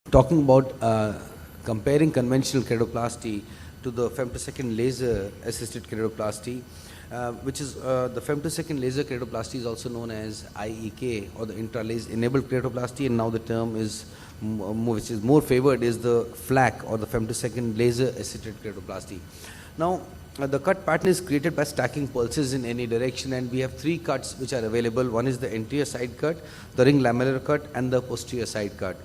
talking about comparing conventional keratoplasty to the femtosecond laser assisted keratoplasty, which is the femtosecond laser keratoplasty is also known as IEK, or the intralaser enabled keratoplasty, and now the term is which is more favored is the FLAC, or the femtosecond laser assisted keratoplasty. Now the cut pattern is created by stacking pulses in any direction, and we have three cuts which are available. One is the anterior side cut, the ring lamellar cut, and the posterior side cut.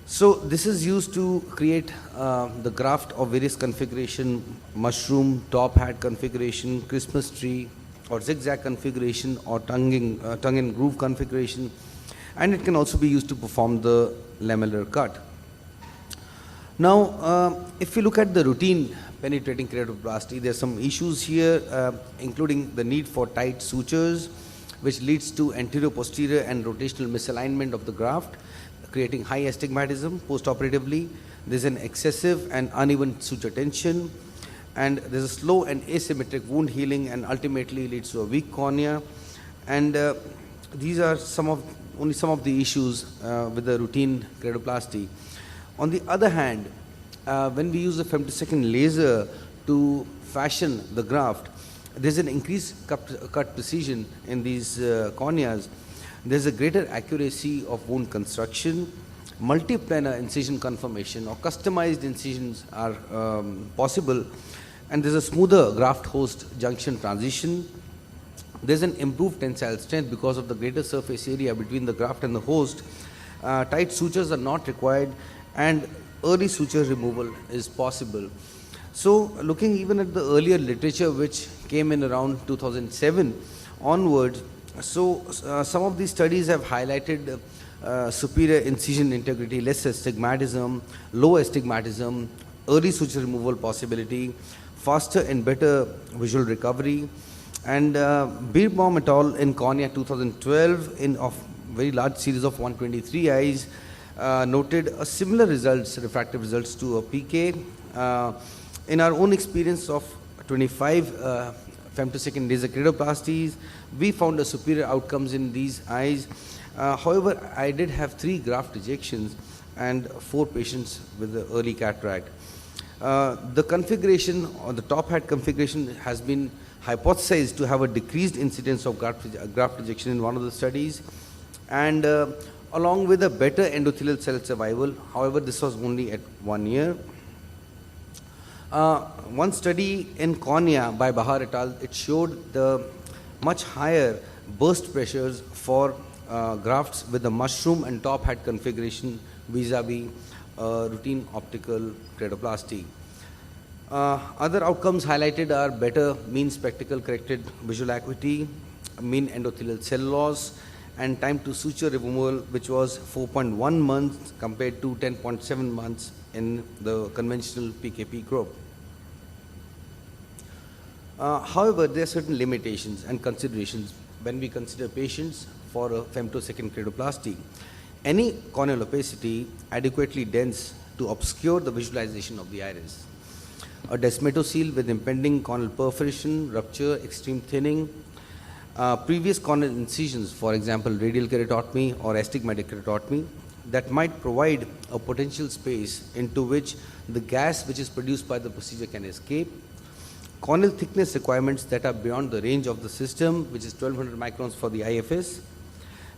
So this is used to create the graft of various configuration: mushroom, top hat configuration, Christmas tree, or zigzag configuration, or tongue and groove configuration, and it can also be used to perform the lamellar cut. Now, if you look at the routine penetrating keratoplasty, there are some issues here, including the need for tight sutures, which leads to anterior-posterior and rotational misalignment of the graft, creating high astigmatism postoperatively. There's an excessive and uneven suture tension, and there's a slow and asymmetric wound healing, and ultimately leads to a weak cornea. And these are only some of the issues with the routine keratoplasty. On the other hand, when we use the femtosecond laser to fashion the graft, there's an increased cut precision in these corneas. There's a greater accuracy of wound construction, multiplanar incision conformation, or customized incisions are possible, and there's a smoother graft-host junction transition. There's an improved tensile strength because of the greater surface area between the graft and the host. Tight sutures are not required, and early suture removal is possible. So looking even at the earlier literature which came in around 2007 onwards, so some of these studies have highlighted superior incision integrity, less astigmatism, low astigmatism, early suture removal possibility, faster and better visual recovery. And Birbaum et al. In Cornea 2012, in a very large series of 123 eyes, noted a similar results, refractive results to a PK. In our own experience of 25 femtosecond laser keratoplasties, we found a superior outcomes in these eyes. However, I did have 3 graft rejections and 4 patients with the early cataract. The configuration, or the top hat configuration, has been hypothesized to have a decreased incidence of graft rejection in one of the studies, and along with a better endothelial cell survival. However, this was only at 1 year. One study in cornea by Bahar et al., it showed the much higher burst pressures for grafts with the mushroom and top hat configuration vis-a-vis routine optical keratoplasty. Other outcomes highlighted are better mean spectacle corrected visual acuity, mean endothelial cell loss, and time to suture removal, which was 4.1 months compared to 10.7 months in the conventional PKP group. However, there are certain limitations and considerations when we consider patients for a femtosecond keratoplasty. Any corneal opacity adequately dense to obscure the visualization of the iris, a desmetocele with impending corneal perforation, rupture, extreme thinning, previous corneal incisions, for example radial keratotomy or astigmatic keratotomy, that might provide a potential space into which the gas which is produced by the procedure can escape, corneal thickness requirements that are beyond the range of the system, which is 1200 microns for the IFS.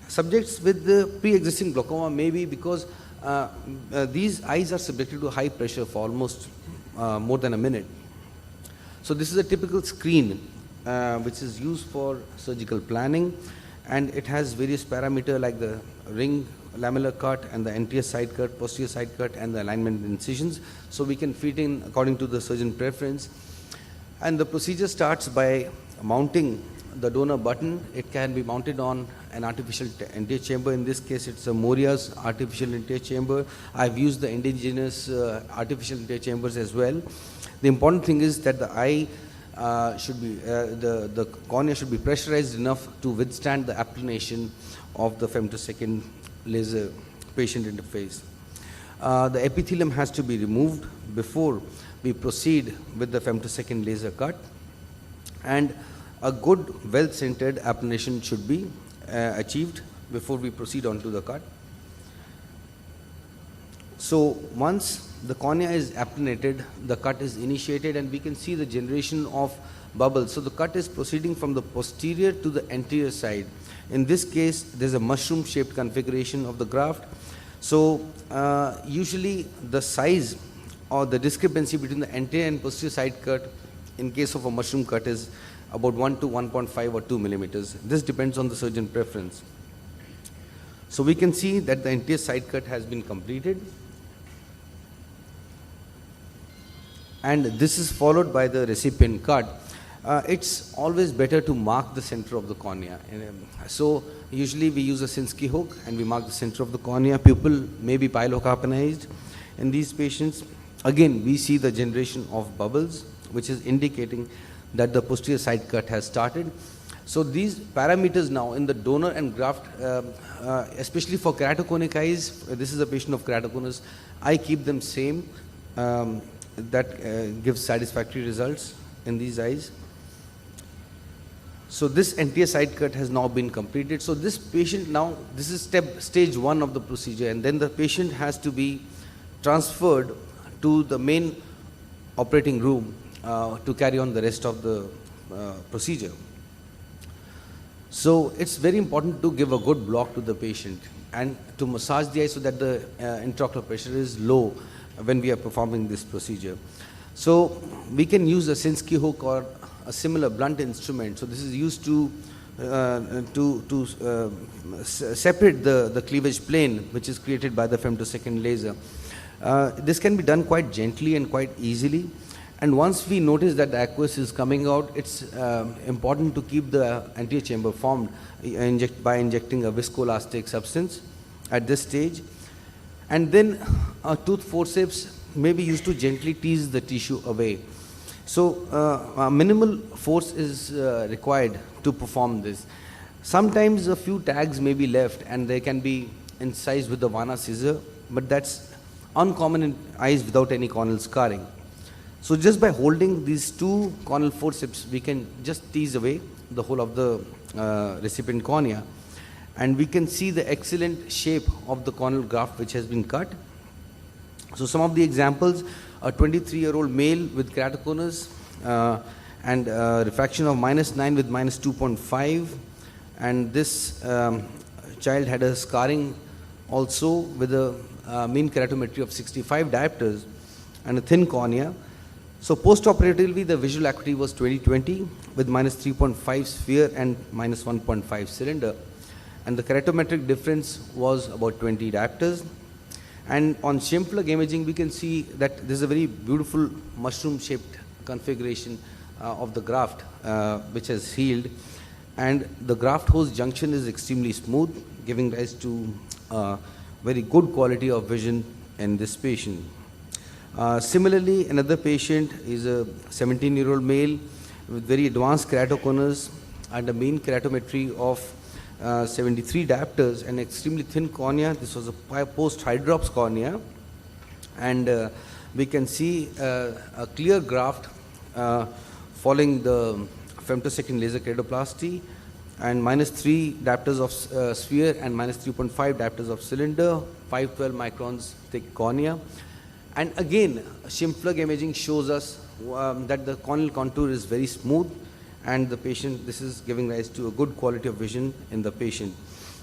Subjects with the pre-existing glaucoma may be, because these eyes are subjected to high pressure for almost more than a minute. So this is a typical screen which is used for surgical planning, and it has various parameters like the ring lamellar cut and the anterior side cut, posterior side cut, and the alignment incisions. So we can fit in according to the surgeon preference. And the procedure starts by mounting the donor button. It can be mounted on an artificial anterior chamber. In this case, it's a Moria's artificial anterior chamber. I've used the indigenous artificial anterior chambers as well. The important thing is that the eye should be, the cornea should be pressurized enough to withstand the applanation of the femtosecond laser patient interface. The epithelium has to be removed before we proceed with the femtosecond laser cut, and a good well-centered applanation should be achieved before we proceed on to the cut. So once the cornea is applanated, the cut is initiated and we can see the generation of bubbles. So the cut is proceeding from the posterior to the anterior side. In this case, there's a mushroom-shaped configuration of the graft. So usually the size or the discrepancy between the anterior and posterior side cut in case of a mushroom cut is about 1 to 1.5 or 2 millimeters. This depends on the surgeon preference. So we can see that the anterior side cut has been completed. And this is followed by the recipient cut. It's always better to mark the center of the cornea. So usually we use a Sinskey hook and we mark the center of the cornea. Pupil may be pilocarbonised. In these patients, again, we see the generation of bubbles, which is indicating that the posterior side cut has started. So these parameters now in the donor and graft, especially for keratoconic eyes, this is a patient of keratoconus, I keep them same. That gives satisfactory results in these eyes. So this anterior side cut has now been completed. So this patient now, this is stage 1 of the procedure, and then the patient has to be transferred to the main operating room to carry on the rest of the procedure. So it's very important to give a good block to the patient and to massage the eye so that the intraocular pressure is low when we are performing this procedure. So we can use a Sinskey hook or a similar blunt instrument. So this is used to separate the cleavage plane, which is created by the femtosecond laser. This can be done quite gently and quite easily. And once we notice that the aqueous is coming out, it's important to keep the anterior chamber formed by injecting a viscoelastic substance at this stage. And then a tooth forceps may be used to gently tease the tissue away. So minimal force is required to perform this. Sometimes a few tags may be left and they can be incised with the Vanna scissor, but that's uncommon in eyes without any corneal scarring. So just by holding these two corneal forceps, we can just tease away the whole of the recipient cornea, and we can see the excellent shape of the corneal graft which has been cut. So some of the examples: a 23-year-old male with keratoconus and refraction of -9 with -2.5, and this child had a scarring also with a mean keratometry of 65 diopters and a thin cornea. So post-operatively, the visual acuity was 20/20 with -3.5 sphere and -1.5 cylinder. And the keratometric difference was about 20 diopters. And on sham plug imaging, we can see that this is a very beautiful mushroom-shaped configuration of the graft, which has healed. And the graft host junction is extremely smooth, giving rise to very good quality of vision in this patient. Similarly, another patient is a 17-year-old male with very advanced keratoconus and a mean keratometry of 73 diopters and extremely thin cornea. This was a post-hydrops cornea, and we can see a clear graft following the femtosecond laser keratoplasty, and -3 diopters of sphere and -3.5 diopters of cylinder, 512 microns thick cornea. And again, sham plug imaging shows us that the corneal contour is very smooth, and the patient, this is giving rise to a good quality of vision in the patient.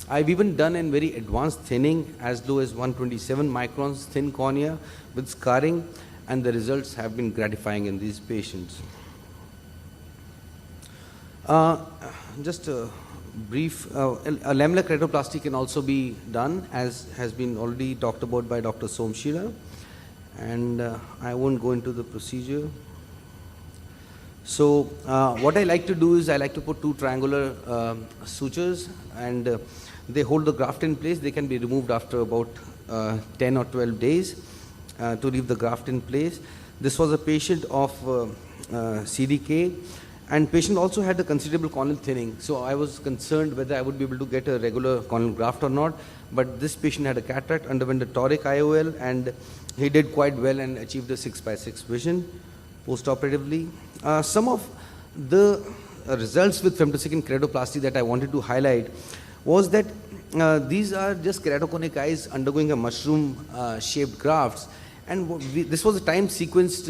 I've even done in very advanced thinning as low as 127 microns thin cornea with scarring, and the results have been gratifying in these patients. Just a brief, a lamellar keratoplasty can also be done, as has been already talked about by Dr. Somshira, and I won't go into the procedure. So what I like to do is I like to put two triangular sutures, and they hold the graft in place. They can be removed after about 10 or 12 days to leave the graft in place. This was a patient of CDK, and patient also had a considerable corneal thinning. So I was concerned whether I would be able to get a regular corneal graft or not. But this patient had a cataract, underwent a toric IOL, and he did quite well and achieved a 6/6 vision post-operatively. Some of the results with femtosecond keratoplasty that I wanted to highlight was that these are just keratoconic eyes undergoing a mushroom shaped grafts, and this was a time sequenced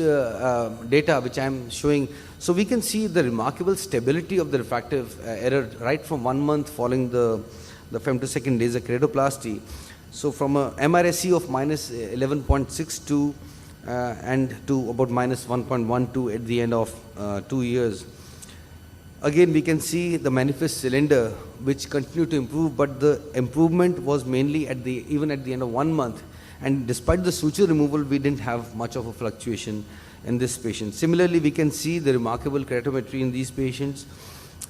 data which I am showing. So we can see the remarkable stability of the refractive error right from 1 month following the femtosecond laser keratoplasty. So from a MRSE of minus 11.62 and to about minus 1.12 at the end of 2 years. Again, we can see the manifest cylinder which continued to improve, but the improvement was mainly even at the end of 1 month. And despite the suture removal, we didn't have much of a fluctuation in this patient. Similarly, we can see the remarkable keratometry in these patients,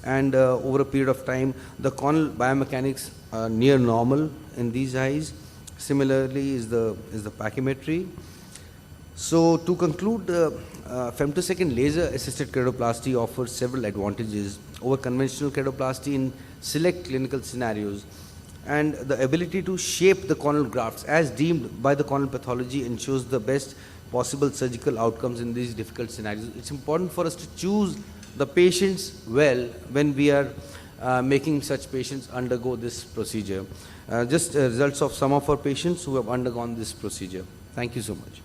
and over a period of time, the corneal biomechanics are near normal in these eyes. Similarly is the pachymetry. So to conclude, femtosecond laser assisted keratoplasty offers several advantages over conventional keratoplasty in select clinical scenarios, and the ability to shape the corneal grafts as deemed by the corneal pathology ensures the best possible surgical outcomes in these difficult scenarios. It's important for us to choose the patients well when we are making such patients undergo this procedure. Just results of some of our patients who have undergone this procedure. Thank you so much.